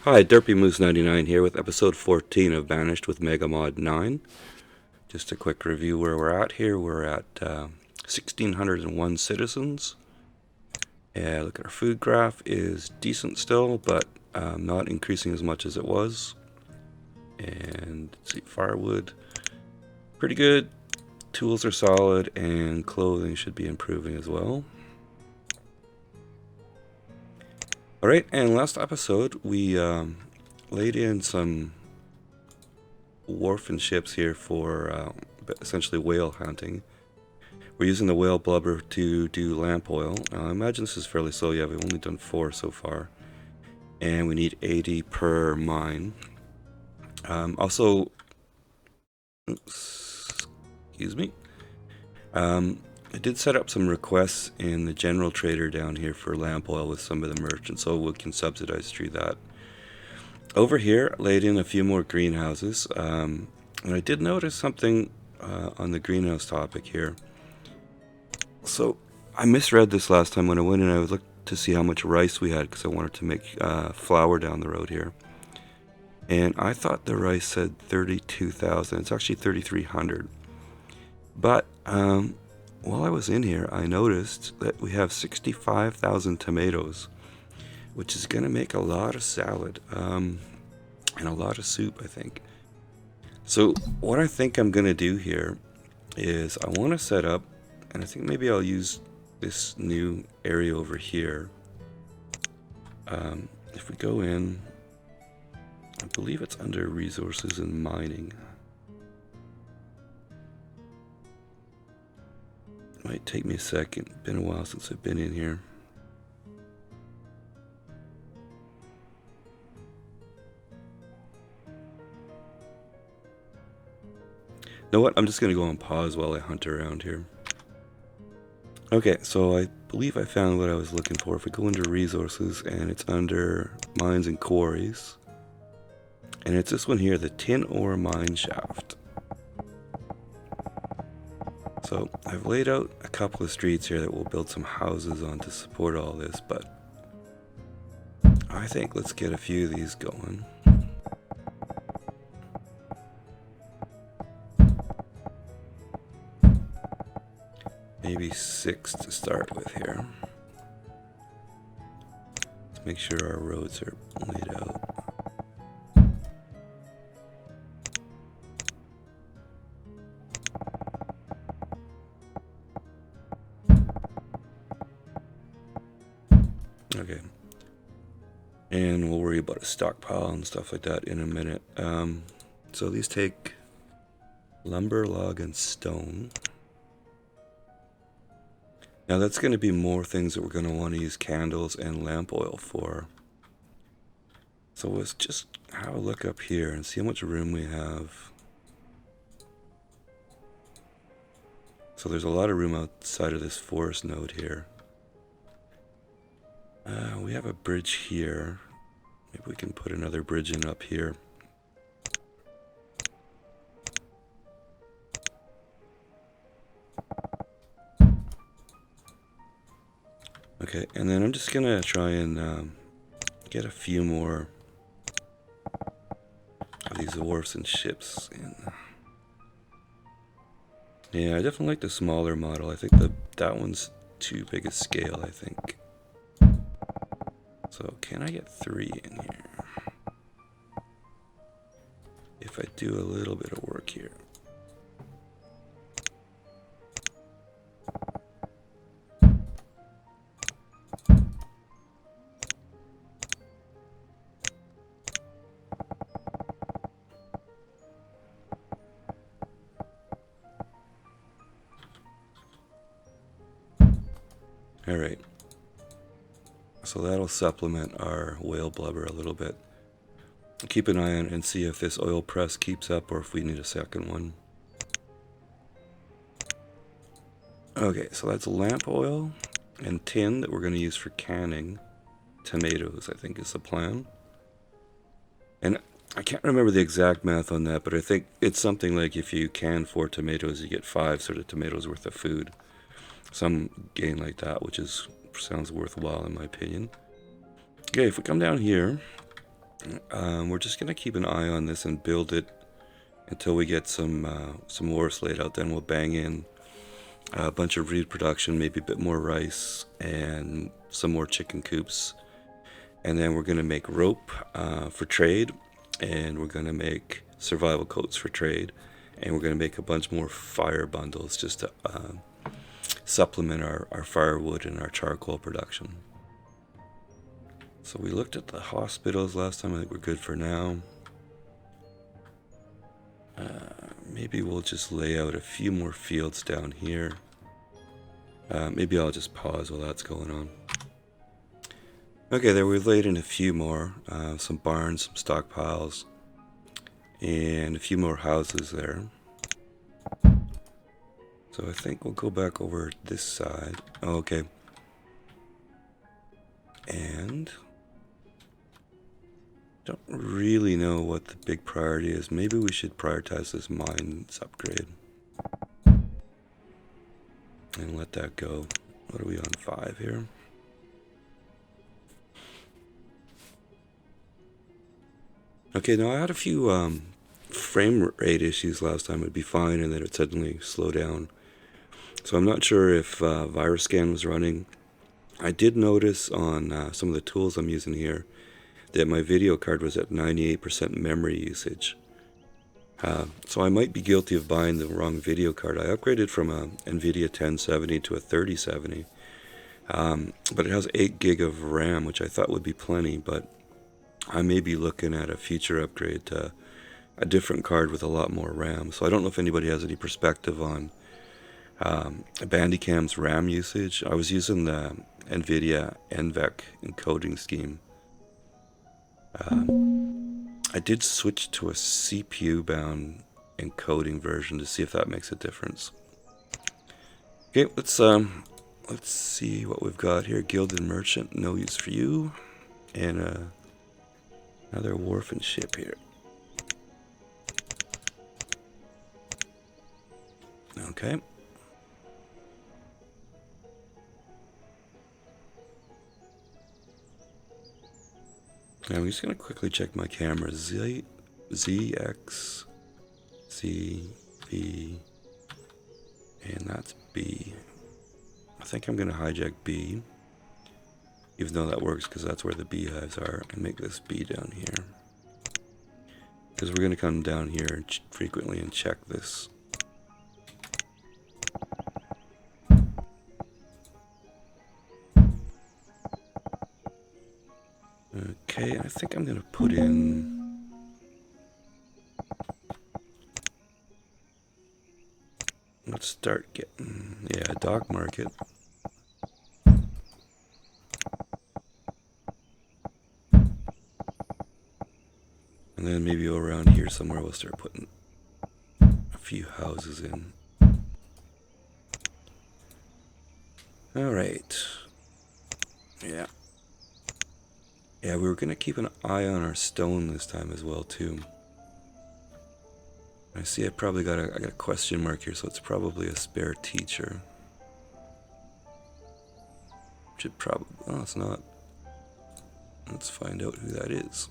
Hi, Derpy Moose 99 here with episode 14 of Banished with megamod 9. Just a quick review where we're at here. We're at 1,601 citizens. Yeah, look at our food graph is decent still, but not increasing as much as it was. And let's see, firewood, pretty good. Tools are solid, and clothing should be improving as well. Alright, and last episode we laid in some wharf and ships here for essentially whale hunting. We're using the whale blubber to do lamp oil. I imagine this is fairly slow. Yeah, we've only done 4 so far. And we need 80 per mine. Also, excuse me. I did set up some requests in the general trader down here for lamp oil with some of the merchants, so we can subsidize through that. Over here, laid in a few more greenhouses. And I did notice something on the greenhouse topic here. So I misread this last time when I went in. I looked to see how much rice we had because I wanted to make flour down the road here. And I thought the rice said 32,000. It's actually 3,300. But while I was in here, I noticed that we have 65,000 tomatoes, which is going to make a lot of salad and a lot of soup, I think. So what I think I'm going to do here is I want to set up, and I think maybe I'll use this new area over here. If we go in, I believe it's under resources and mining. Might take me a second. Been a while since I've been in here. You know what? I'm just going to go on pause while I hunt around here. Okay, so I believe I found what I was looking for. If we go into resources, and it's under mines and quarries. And it's this one here, the tin ore mine shaft. So I've laid out a couple of streets here that we'll build some houses on to support all this, but I think let's get a few of these going. Maybe 6 to start with here. Let's make sure our roads are laid out. Okay. And we'll worry about a stockpile and stuff like that in a minute. So these take lumber, log, and stone. Now that's going to be more things that we're going to want to use candles and lamp oil for. So let's just have a look up here and see how much room we have. So there's a lot of room outside of this forest node here. We have a bridge here. Maybe we can put another bridge in up here. Okay, and then I'm just gonna try and get a few more of these wharfs and ships in. Yeah, I definitely like the smaller model. I think that one's too big a scale, I think. So can I get 3 in here? If I do a little bit of work here. Alright. So that'll supplement our whale blubber a little bit. Keep an eye on and see if this oil press keeps up or if we need a second one. Okay, so that's lamp oil and tin that we're going to use for canning tomatoes, I think is the plan. And I can't remember the exact math on that, but I think it's something like if you can 4 tomatoes, you get 5 sort of tomatoes worth of food. Some gain like that, which sounds worthwhile in my opinion. Okay, if we come down here, We're just gonna keep an eye on this and build it until we get some wharfs laid out. Then we'll bang in a bunch of reproduction, maybe a bit more rice and some more chicken coops. And then we're gonna make rope for trade, and we're gonna make survival coats for trade, and we're gonna make a bunch more fire bundles just to supplement our firewood and our charcoal production. So we looked at the hospitals last time. I think we're good for now. Maybe we'll just lay out a few more fields down here. Maybe I'll just pause while that's going on. Okay, there we've laid in a few more. Some barns, some stockpiles, and a few more houses there. So I think we'll go back over this side. Oh, okay. And don't really know what the big priority is. Maybe we should prioritize this mines upgrade and let that go. What are we on, 5 here? Okay, now I had a few frame rate issues last time. It'd be fine and then it would suddenly slow down. So I'm not sure if virus scan was running. I did notice on some of the tools I'm using here that my video card was at 98% memory usage. So I might be guilty of buying the wrong video card. I upgraded from a NVIDIA 1070 to a 3070, but it has 8 gig of RAM, which I thought would be plenty, but I may be looking at a future upgrade to a different card with a lot more RAM. So I don't know if anybody has any perspective on Bandicam's RAM usage. I was using the NVIDIA NVEC encoding scheme. I did switch to a CPU-bound encoding version to see if that makes a difference. Okay, let's see what we've got here. Gilded Merchant, no use for you, and another wharf and ship here. Okay. Now I'm just going to quickly check my camera. Z, X, Z, B, and that's B. I think I'm going to hijack B, even though that works because that's where the beehives are, and make this B down here. Because we're going to come down here frequently and check this. Okay, I think I'm gonna put in... Let's start getting... Yeah, dock market. And then maybe around here somewhere we'll start putting a few houses in. Alright. Yeah. Yeah, we were going to keep an eye on our stone this time as well, too. I see I probably got I got a question mark here, so it's probably a spare teacher. Should probably... Oh, it's not. Let's find out who that is.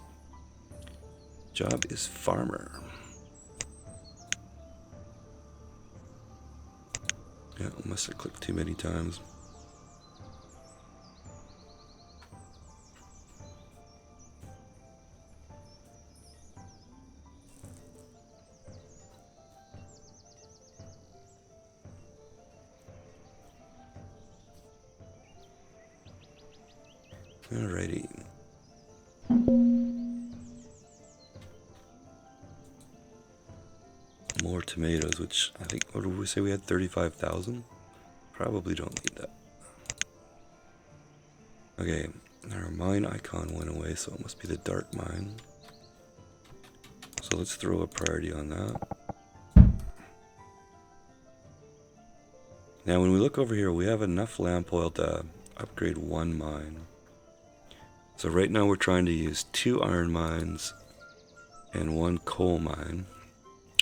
Job is farmer. Yeah, I must have clicked too many times. Alrighty. More tomatoes, which I think, what did we say we had? 35,000? Probably don't need that. Okay, our mine icon went away, so it must be the dark mine. So let's throw a priority on that. Now when we look over here, we have enough lamp oil to upgrade 1 mine. So right now we're trying to use 2 iron mines and 1 coal mine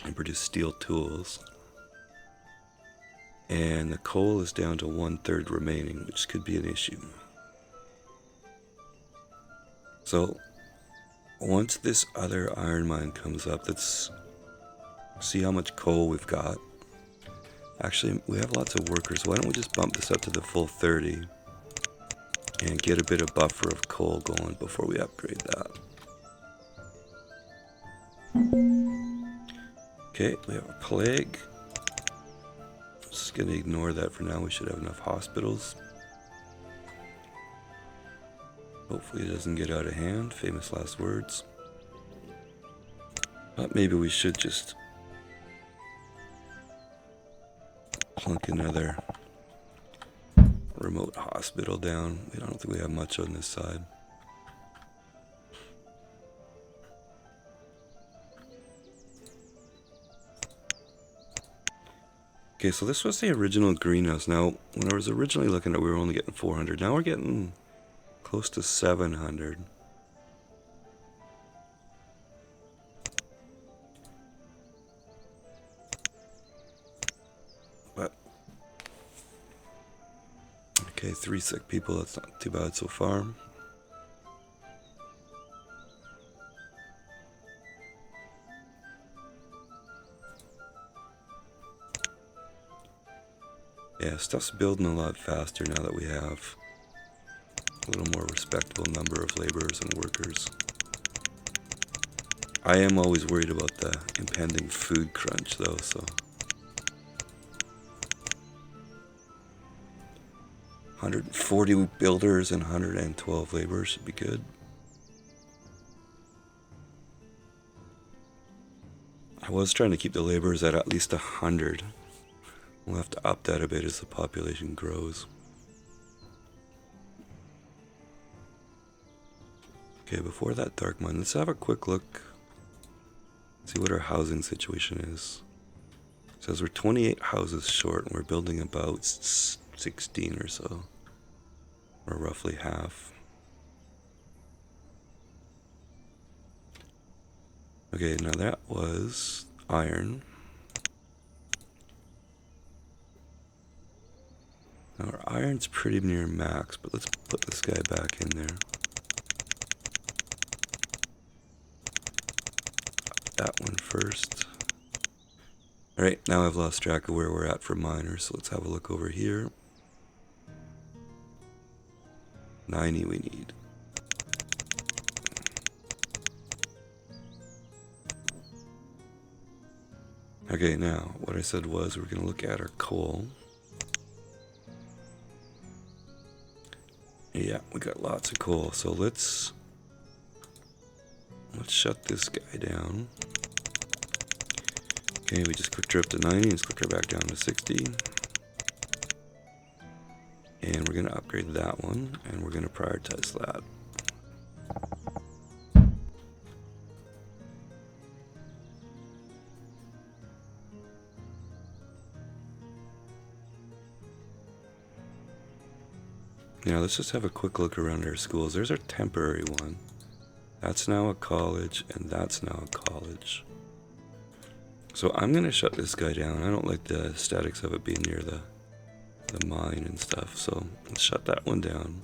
and produce steel tools. And the coal is down to 1/3 remaining, which could be an issue. So once this other iron mine comes up, let's see how much coal we've got. Actually, we have lots of workers. Why don't we just bump this up to the full 30 and get a bit of buffer of coal going before we upgrade that. Okay, we have a plague. Just gonna ignore that for now. We should have enough hospitals. Hopefully it doesn't get out of hand. Famous last words. But maybe we should just plunk another remote hospital down. I don't think we have much on this side. Okay, so this was the original greenhouse. Now, when I was originally looking at it, we were only getting 400. Now we're getting close to 700. But, okay, 3 sick people. That's not too bad so far. Yeah, stuff's building a lot faster now that we have a little more respectable number of laborers and workers. I am always worried about the impending food crunch though, so. 140 builders and 112 laborers should be good. I was trying to keep the laborers at least 100. We'll have to up that a bit as the population grows. Okay, before that dark mine, let's have a quick look. See what our housing situation is. It says we're 28 houses short and we're building about 16 or so. Or roughly half. Okay, now that was iron. Now our iron's pretty near max, but let's put this guy back in there. That one first. Alright, now I've lost track of where we're at for miners, so let's have a look over here. 90 we need. Okay, now what I said was we're going to look at our coal. Yeah, we got lots of coal, so let's shut this guy down. Okay, we just clicked her up to 90, let's click her back down to 60. And we're going to upgrade that one, and we're going to prioritize that. Now let's just have a quick look around our schools. There's our temporary one. That's now a college, and that's now a college. So I'm going to shut this guy down. I don't like the statics of it being near the mine and stuff, so let's shut that one down.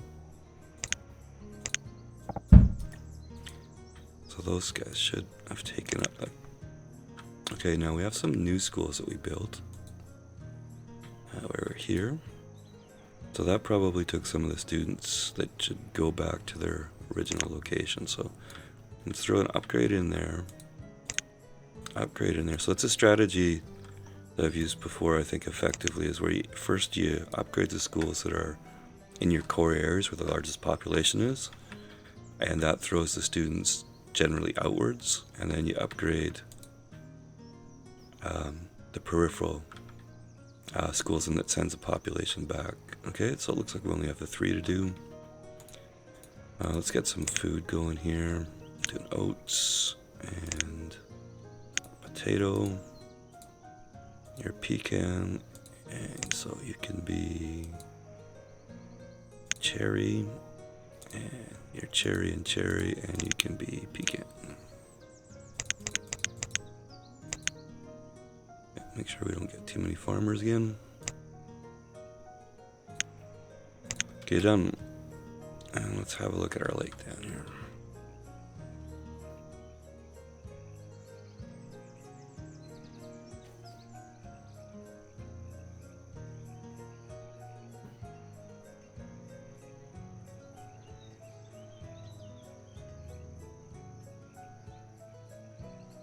So those guys should have taken up that. Okay, now we have some new schools that we built. We're here. So that probably took some of the students that should go back to their original location. So let's throw an upgrade in there. Upgrade in there. So it's a strategy that I've used before, I think, effectively, is where first you upgrade the schools that are in your core areas where the largest population is, and that throws the students generally outwards, and then you upgrade the peripheral schools, and that sends the population back. Okay, so it looks like we only have the 3 to do. Let's get some food going here. Doing oats and potato. Your pecan, and so you can be cherry, and your cherry, and you can be pecan. Make sure we don't get too many farmers again. Okay, done. And let's have a look at our lake down here.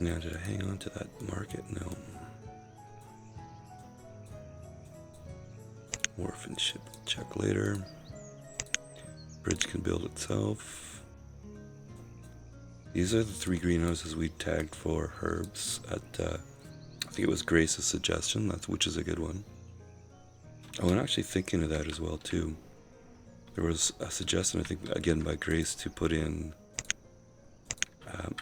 Now, did I hang on to that market? No. Orphan ship, check later. Bridge can build itself. These are the 3 greenhouses we tagged for herbs at, I think it was Grace's suggestion, which is a good one. Oh, and actually thinking of that as well too. There was a suggestion, I think, again by Grace, to put in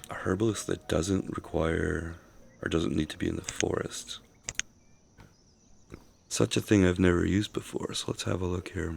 a herbalist that doesn't require or doesn't need to be in the forest. Such a thing I've never used before, so let's have a look here.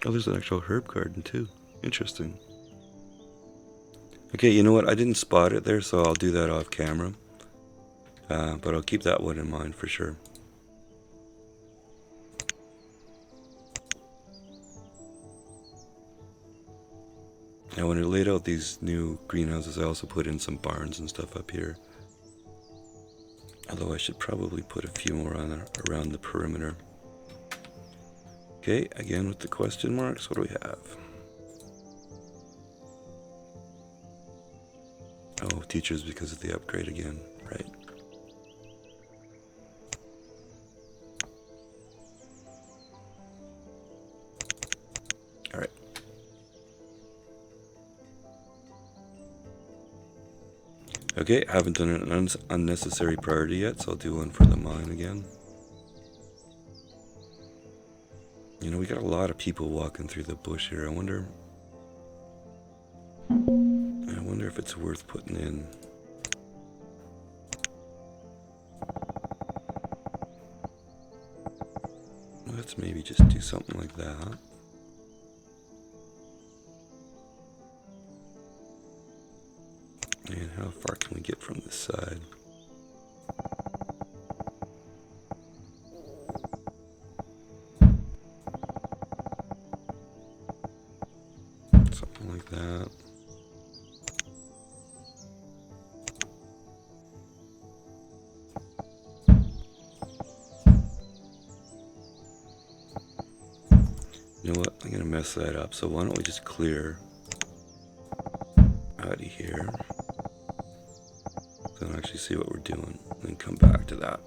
Oh, there's an actual herb garden too. Interesting. Okay, you know what? I didn't spot it there, so I'll do that off camera. But I'll keep that one in mind for sure. Now, when I laid out these new greenhouses, I also put in some barns and stuff up here. Although I should probably put a few more on around the perimeter. Okay, again with the question marks, what do we have? Oh, teachers because of the upgrade again, right? Alright. Okay, haven't done an unnecessary priority yet, so I'll do one for the mine again. You know, we got a lot of people walking through the bush here. I wonder if it's worth putting in. Let's maybe just do something like that. And how far can we get from this side? Something like that. You know what? I'm gonna mess that up. So why don't we just clear out of here? So I can actually see what we're doing, and then come back to that.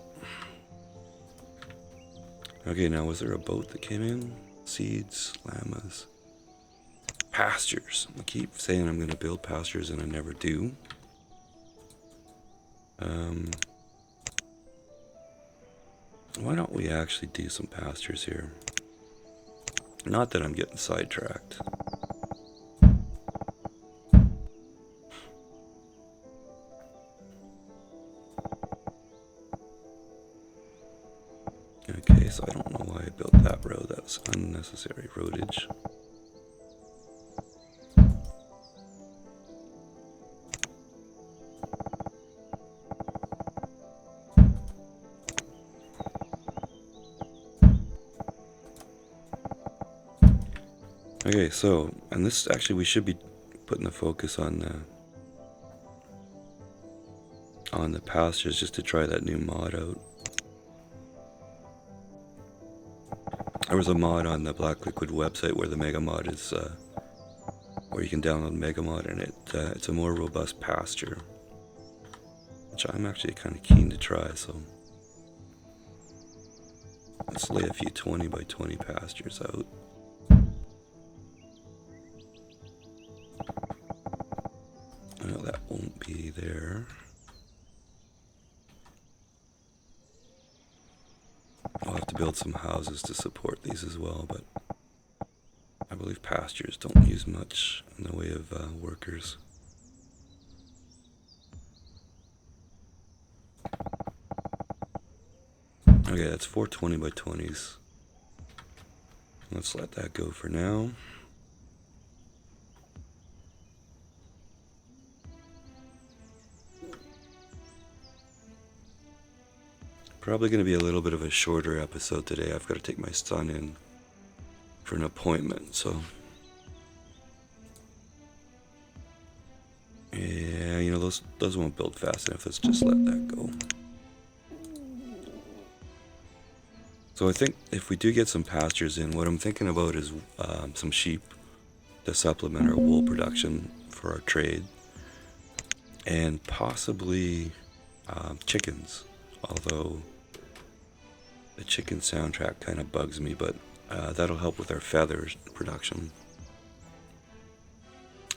Okay, now was there a boat that came in? Seeds, llamas, pastures. I keep saying I'm gonna build pastures and I never do. Why don't we actually do some pastures here? Not that I'm getting sidetracked. Okay, so I don't know why I built that road. That's unnecessary roadage. Okay, so, and this actually, we should be putting the focus on the pastures just to try that new mod out. There was a mod on the Black Liquid website where the megamod is, where you can download megamod, and it's a more robust pasture, which I'm actually kind of keen to try. So let's lay a few 20 by 20 pastures out. I know that won't be there. I'll have to build some houses to support these as well, but I believe pastures don't use much in the way of workers. Okay, that's 420 by 20s. Let's let that go for now. Probably going to be a little bit of a shorter episode today. I've got to take my son in for an appointment, so yeah, you know, those won't build fast enough. Let's just let that go. So I think if we do get some pastures in, what I'm thinking about is some sheep to supplement our wool production for our trade, and possibly chickens, although the chicken soundtrack kind of bugs me, but that'll help with our feathers production.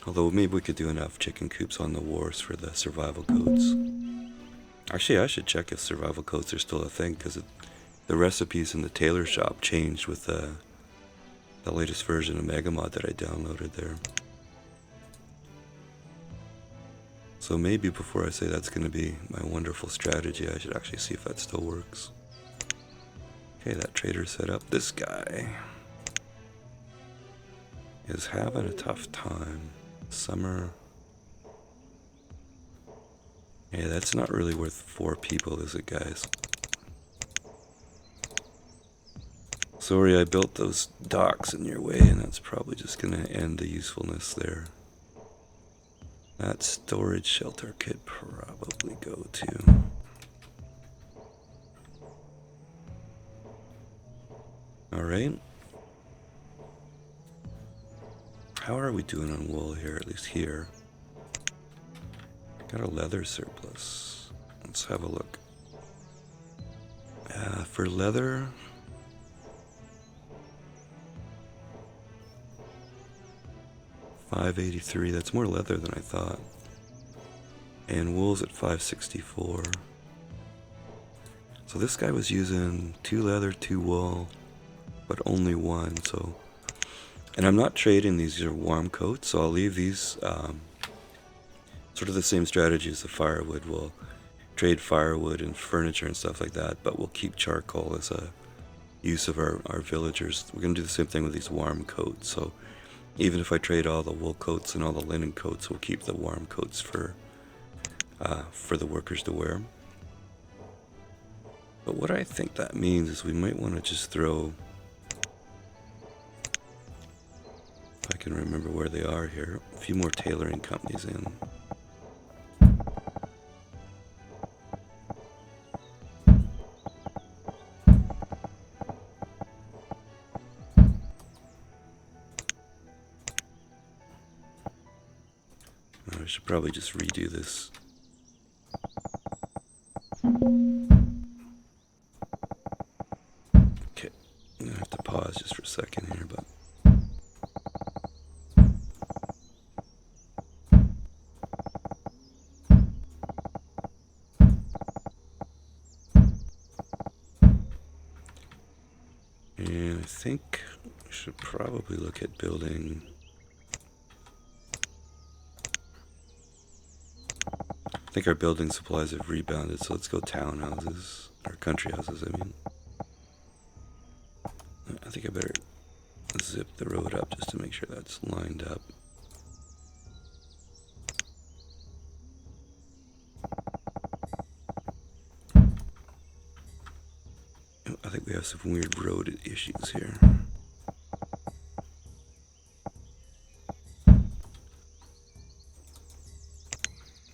Although maybe we could do enough chicken coops on the wharves for the survival coats. Actually, I should check if survival coats are still a thing, because the recipes in the tailor shop changed with the latest version of megamod that I downloaded there. So maybe before I say that's going to be my wonderful strategy, I should actually see if that still works. Okay, that trader set up. This guy is having a tough time. Summer. Yeah, that's not really worth 4 people, is it, guys? Sorry, I built those docks in your way, and that's probably just going to end the usefulness there. That storage shelter could probably go too. Alright. How are we doing on wool here, at least here? Got a leather surplus. Let's have a look. For leather, $583. That's more leather than I thought. And wool's at $564. So this guy was using 2 leather, 2 wool, but only 1. So, and I'm not trading these are warm coats, so I'll leave these sort of the same strategy as the firewood. We'll trade firewood and furniture and stuff like that, but we'll keep charcoal as a use of our villagers. We're going to do the same thing with these warm coats. So even if I trade all the wool coats and all the linen coats, we'll keep the warm coats for the workers to wear. But what I think that means is we might want to just throw, if I can remember where they are here, a few more tailoring companies in. I should probably just redo this. Okay, I'm gonna have to pause just for a second here, but and I think we should probably look at building. I think our building supplies have rebounded, so let's go townhouses, or country houses, I mean. I think I better zip the road up just to make sure that's lined up. I think we have some weird road issues here.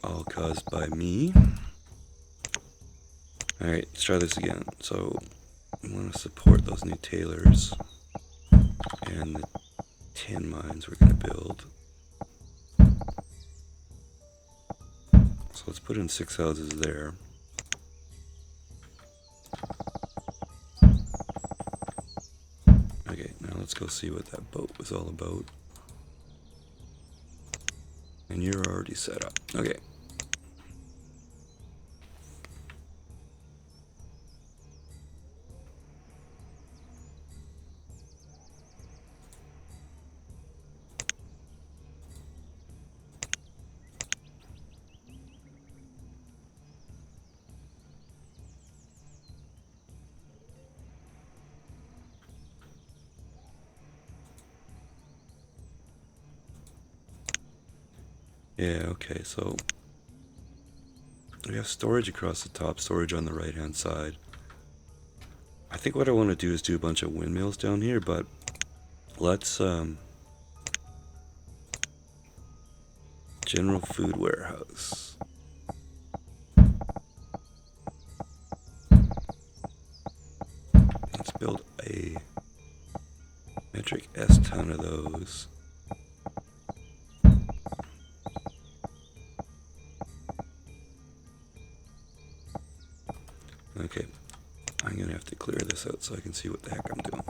All caused by me. Alright, let's try this again. So, we want to support those new tailors and the tin mines we're going to build. So let's put in 6 houses there. Okay, now let's go see what that boat was all about. And you're already set up. Okay. Yeah, okay, so we have storage across the top, storage on the right hand side. I think what I want to do is do a bunch of windmills down here, but let's general food warehouse. Let's build a metric S ton of those. Okay, I'm gonna have to clear this out so I can see what the heck I'm doing.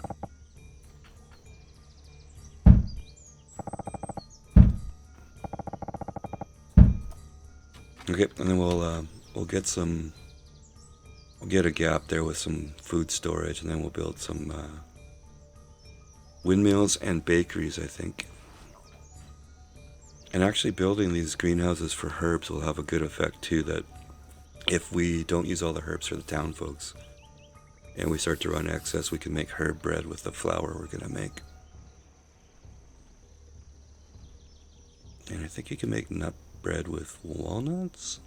Okay, and then we'll get some. We'll get a gap there with some food storage, and then we'll build some windmills and bakeries, I think. And actually, building these greenhouses for herbs will have a good effect too. That if we don't use all the herbs for the town folks, and we start to run excess, we can make herb bread with the flour we're gonna make. And I think you can make nut bread with walnuts.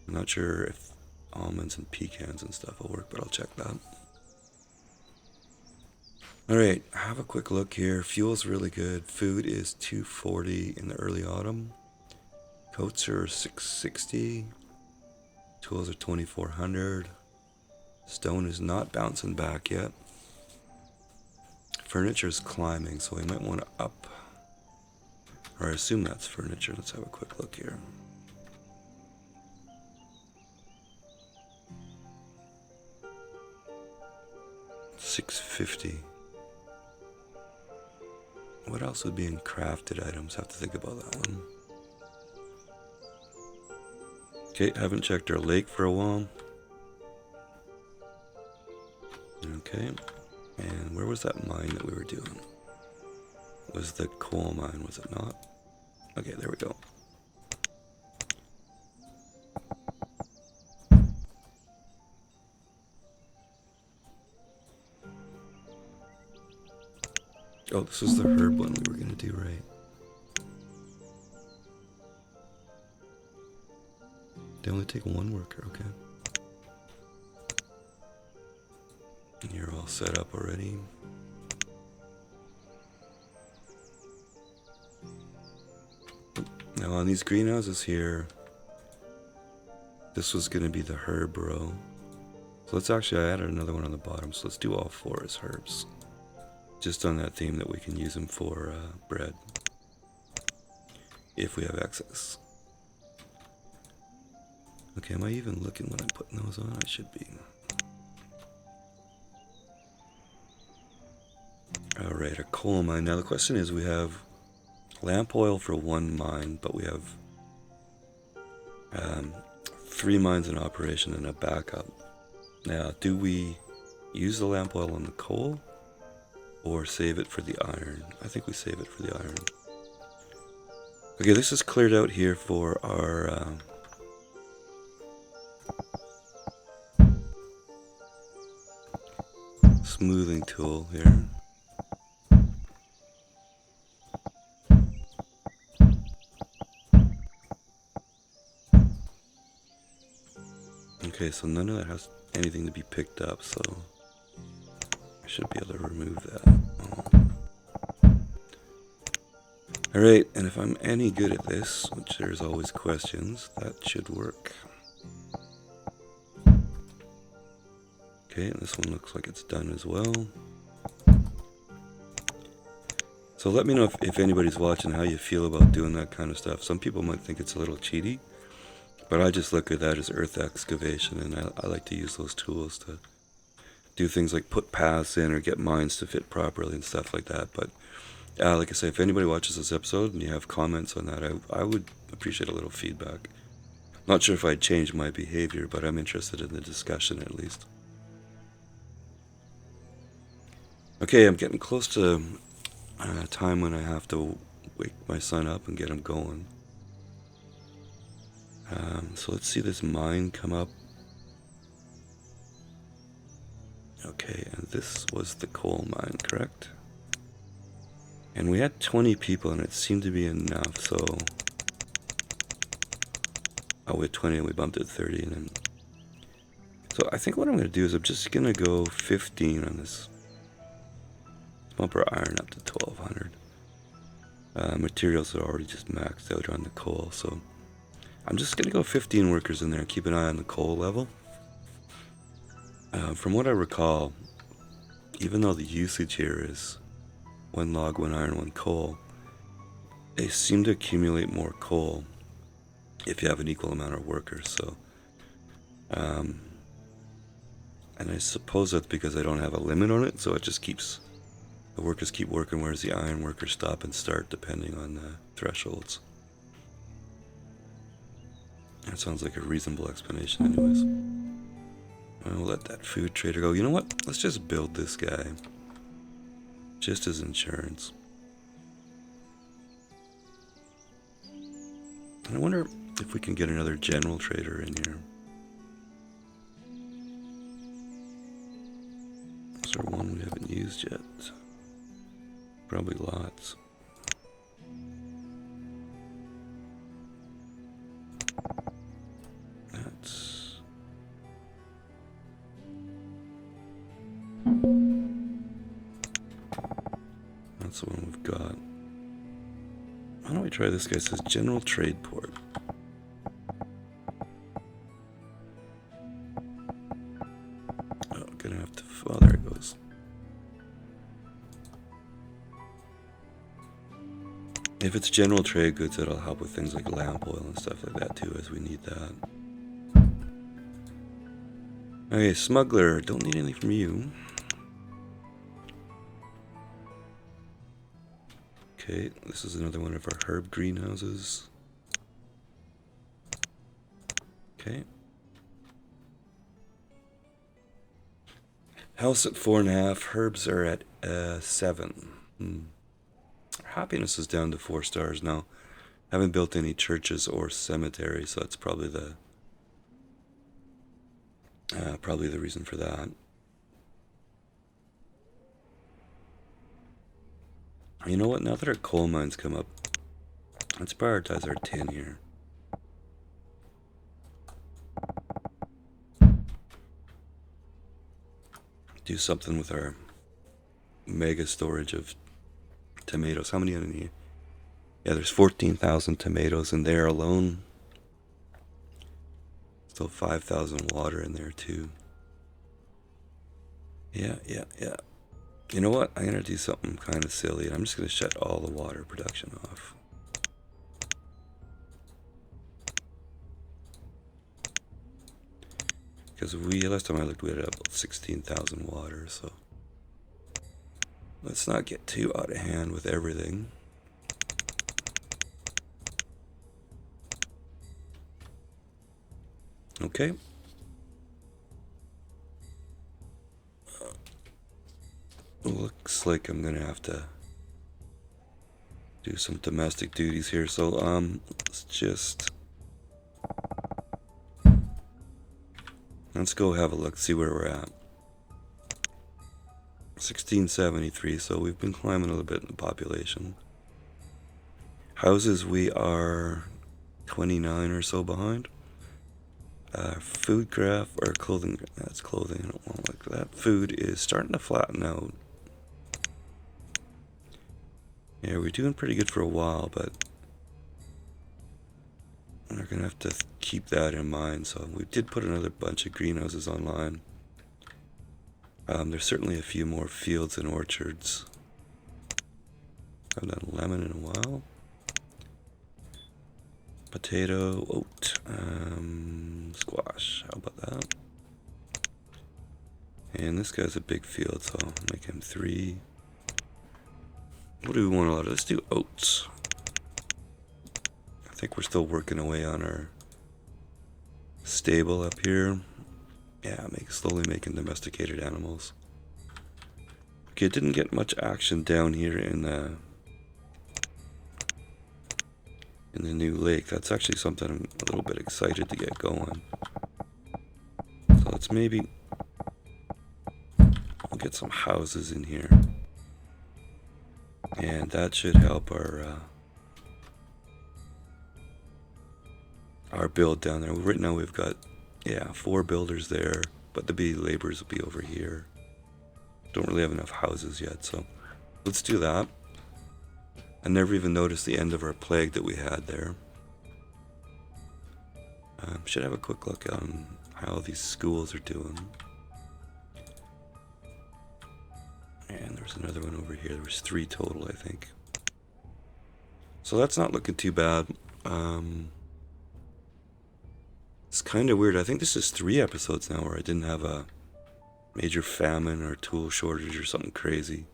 I'm not sure if almonds and pecans and stuff will work, but I'll check that. Alright, have a quick look here. Fuel's really good. Food is $2.40 in the early autumn. Coats are $6.60. Tools are $2,400. Stone is not bouncing back yet. Furniture's climbing, so we might want to up. Or I assume that's furniture. Let's have a quick look here. $6.50. What else would be in crafted items? Have to think about that one. Okay, haven't checked our lake for a while. Okay, and where was that mine that we were doing? Was the coal mine, was it not? Okay, there we go. Oh, this is the herb one we were gonna do, right? They only take one worker, okay. And you're all set up already. Now on these greenhouses here, this was gonna be the herb row. So let's actually, I added another one on the bottom, so let's do all four as herbs. Just on that theme that we can use them for bread, if we have excess. Okay, am I even looking when I'm putting those on? I should be. Alright, a coal mine. Now the question is, we have lamp oil for one mine, but we have 3 mines in operation and a backup. Now, do we use the lamp oil on the coal or save it for the iron? I think we save it for the iron. Okay, this is cleared out here for our smoothing tool here. Okay, so none of that has anything to be picked up, so I should be able to remove that. Oh. Alright, and if I'm any good at this, which there's always questions, that should work. Okay, and this one looks like it's done as well. So let me know if anybody's watching how you feel about doing that kind of stuff. Some people might think it's a little cheaty, but I just look at that as earth excavation, and I like to use those tools to do things like put paths in or get mines to fit properly and stuff like that. But like I say, if anybody watches this episode and you have comments on that, I would appreciate a little feedback. Not sure if I'd change my behavior, but I'm interested in the discussion at least. Okay, I'm getting close to time when I have to wake my son up and get him going. So let's see this mine come up. Okay, and this was the coal mine, correct? And we had 20 people and it seemed to be enough, so... Oh, we had 20 and we bumped it to 30 and then... So I think what I'm going to do is I'm just going to go 15 on this. Bump our iron up to 1200. Materials are already just maxed out on the coal, so I'm just going to go 15 workers in there and keep an eye on the coal level. From what I recall, even though the usage here is 1 log, 1 iron, 1 coal, they seem to accumulate more coal if you have an equal amount of workers. So, and I suppose that's because I don't have a limit on it, so it just keeps, the workers keep working, whereas the iron workers stop and start depending on the thresholds. That sounds like a reasonable explanation anyways. We'll let that food trader go. You know what? Let's just build this guy. Just as insurance. And I wonder if we can get another general trader in here. Is there one we haven't used yet? Probably lots. That's the one we've got. Why don't we try this guy? It says General Trade Port. Oh, gonna have to. Oh, there it goes. If it's general trade goods, it'll help with things like lamp oil and stuff like that too, as we need that. Okay, smuggler. Don't need anything from you. Okay, this is another one of our herb greenhouses. Okay. House at 4.5. Herbs are at 7. Our happiness is down to 4 stars now. Haven't built any churches or cemeteries, so that's probably the reason for that. You know what? Now that our coal mines come up, let's prioritize our tin here. Do something with our mega storage of tomatoes. How many in here? Yeah, there's 14,000 tomatoes in there alone. Still 5,000 water in there too. Yeah. You know what? I'm gonna do something kind of silly, and I'm just gonna shut all the water production off. Because last time I looked, we had about 16,000 water, so let's not get too out of hand with everything. Okay. Looks like I'm gonna have to do some domestic duties here, so let's go have a look, see where we're at. 1673, so we've been climbing a little bit in the population. Houses, we are 29 or so behind. Food craft, or clothing, that's clothing, I don't want like that. Food is starting to flatten out. Yeah, we're doing pretty good for a while, but we're gonna have to keep that in mind. So we did put another bunch of greenhouses online. There's certainly a few more fields and orchards. Haven't done lemon in a while. Potato, oat, squash. How about that? And this guy's a big field, so I'll make him 3. What do we want a lot of? Let's do oats. I think we're still working away on our stable up here. Yeah, slowly making domesticated animals. Okay, didn't get much action down here in the new lake. That's actually something I'm a little bit excited to get going. So let's maybe we'll get some houses in here. And that should help our build down there. Right now we've got 4 builders there. but the bee laborers will be over here. Don't really have enough houses yet, so let's do that. I never even noticed the end of our plague that we had there. Should have a quick look on how these schools are doing. And there's another one over here. There was 3 total, I think. So that's not looking too bad. It's kind of weird. I think this is 3 episodes now where I didn't have a major famine or tool shortage or something crazy.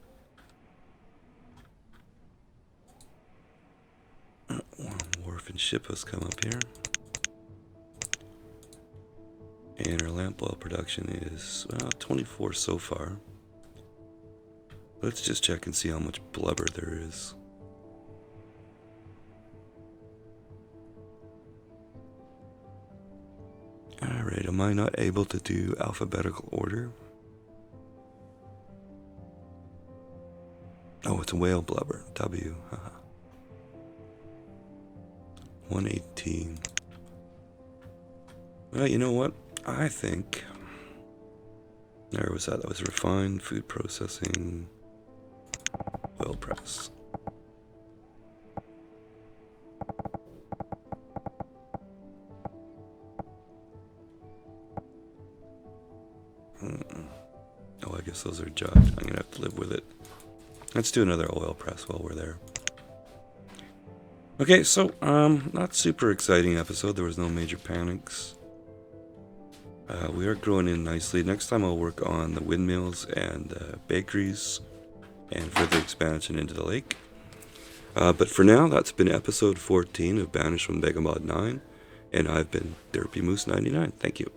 One wharf and ship has come up here. And our lamp oil production is 24 so far. Let's just check and see how much blubber there is. Alright, am I not able to do alphabetical order? Oh, it's whale blubber. W. 118. Well, you know what? I think... Where was that? That was refined food processing, oil press. Oh, I guess those are jugged. I'm gonna have to live with it. Let's do another oil press while we're there. Okay, so, not super exciting episode. There was no major panics. We are growing in nicely. Next time I'll work on the windmills and bakeries and further expansion into the lake. But for now, that's been episode 14 of Banished from Megamod 9. And I've been Derpy Moose 99. Thank you.